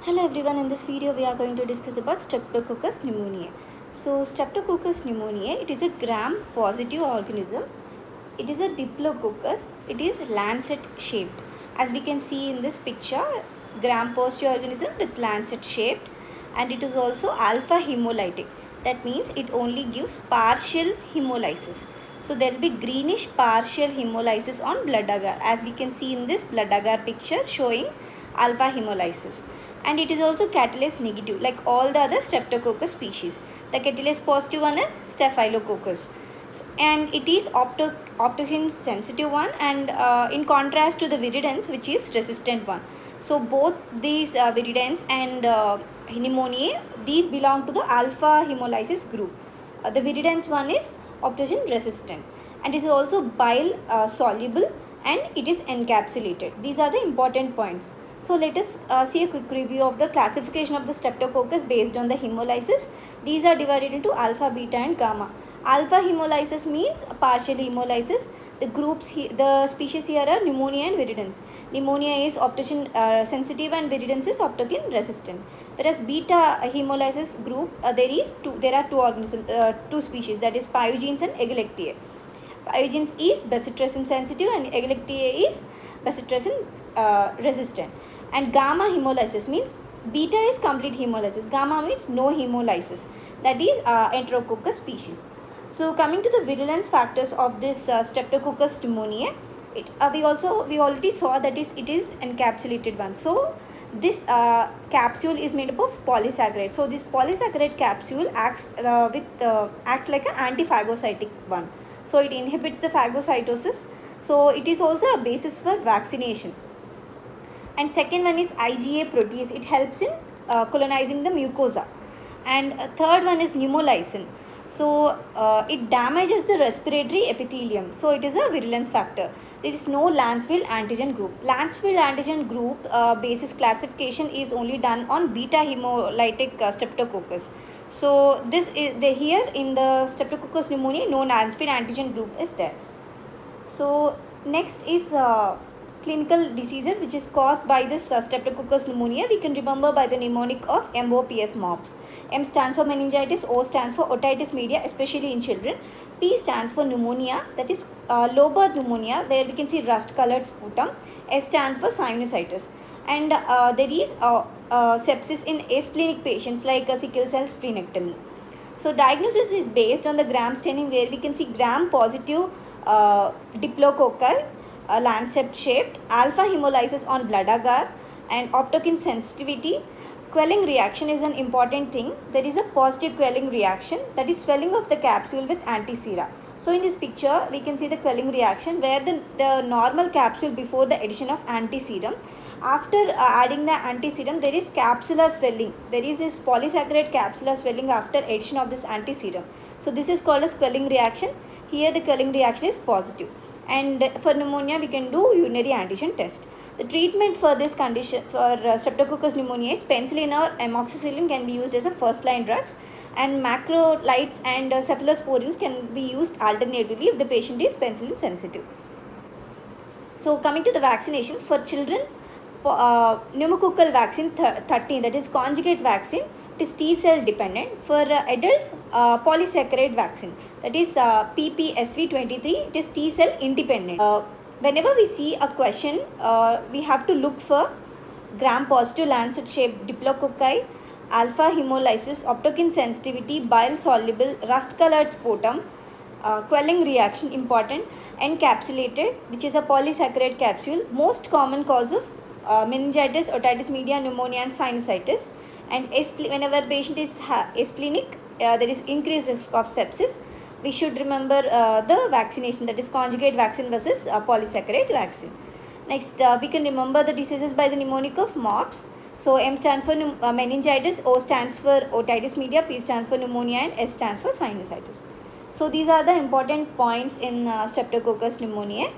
Hello everyone, in this video we are going to discuss about Streptococcus pneumoniae. So Streptococcus pneumoniae, it is a gram-positive organism. It is a diplococcus. It is lancet shaped. As we can see in this picture, gram-positive organism with lancet shaped, and it is also alpha-hemolytic. That means it only gives partial hemolysis. So there will be greenish partial hemolysis on blood agar, as we can see in this blood agar picture showing alpha-hemolysis. And it is also catalase negative like all the other Streptococcus species. The catalase positive one is Staphylococcus, and it is Optochin sensitive one, and in contrast to the virulence, which is resistant one. So both these virulence and pneumonia, these belong to the alpha hemolysis group. The virulence one is Optochin resistant, and is also bile soluble, and it is encapsulated. These are the important points. So let us see a quick review of the classification of the Streptococcus based on the hemolysis. These are divided into alpha, beta and gamma. Alpha hemolysis means partial hemolysis. The species here are pneumonia and virulence. Pneumonia is Optochin sensitive and virulence is Optochin resistant. Whereas beta hemolysis group, there are two species, that is Pyogenes and Egelectiae. Pyogenes is bacitracin sensitive and Egelectiae is bacitracin resistant. And gamma hemolysis means beta is complete hemolysis, gamma means no hemolysis, that is Enterococcus species. So coming to the virulence factors of this Streptococcus pneumoniae, we already saw that it is encapsulated one. So this capsule is made up of polysaccharide. So this polysaccharide capsule acts like an antiphagocytic one. So it inhibits the phagocytosis. So it is also a basis for vaccination. And second one is IgA protease. It helps in colonizing the mucosa. And third one is Pneumolysin. So it damages the respiratory epithelium. So it is a virulence factor. There is no Lancefield antigen group. Lancefield antigen group basis classification is only done on beta hemolytic Streptococcus. So here in the Streptococcus pneumoniae, no Lancefield antigen group is there. So next is clinical diseases which is caused by this Streptococcus pneumonia. We can remember by the mnemonic of MOPS. M stands for meningitis, O stands for otitis media, especially in children. P stands for pneumonia, that is lobar pneumonia, where we can see rust colored sputum. S stands for sinusitis. And there is sepsis in asplenic patients like sickle cell splenectomy. So diagnosis is based on the gram staining, where we can see gram positive diplococci, lancet shaped, alpha hemolysis on blood agar, and Optochin sensitivity. Quellung reaction is an important thing. There is a positive Quellung reaction, that is swelling of the capsule with antisera. So in this picture we can see the Quellung reaction, where the normal capsule before the addition of antiserum. After adding the antiserum, there is capsular swelling. There is this polysaccharide capsular swelling after addition of this antiserum. So this is called as Quellung reaction. Here the Quellung reaction is positive. And for pneumonia we can do urinary antigen test. The treatment for this condition, for Streptococcus pneumoniae, is penicillin or amoxicillin can be used as a first line drugs, and macrolides and cephalosporins can be used alternatively if the patient is penicillin sensitive. So coming to the vaccination for children, pneumococcal vaccine 13, that is conjugate vaccine, it is T cell dependent. For adults, polysaccharide vaccine, that is PPSV23, it is T cell independent. Whenever we see a question, we have to look for gram positive lancet shaped diplococci, alpha hemolysis, Optochin sensitivity, bile soluble, rust colored sputum, Quellung reaction important, encapsulated, which is a polysaccharide capsule, most common cause of meningitis, otitis media, pneumonia and sinusitis. And whenever patient is asplenic, there is increased risk of sepsis. We should remember the vaccination, that is conjugate vaccine versus polysaccharide vaccine. Next, we can remember the diseases by the mnemonic of MOPS. So M stands for meningitis, O stands for otitis media, P stands for pneumonia and S stands for sinusitis. So these are the important points in Streptococcus pneumoniae.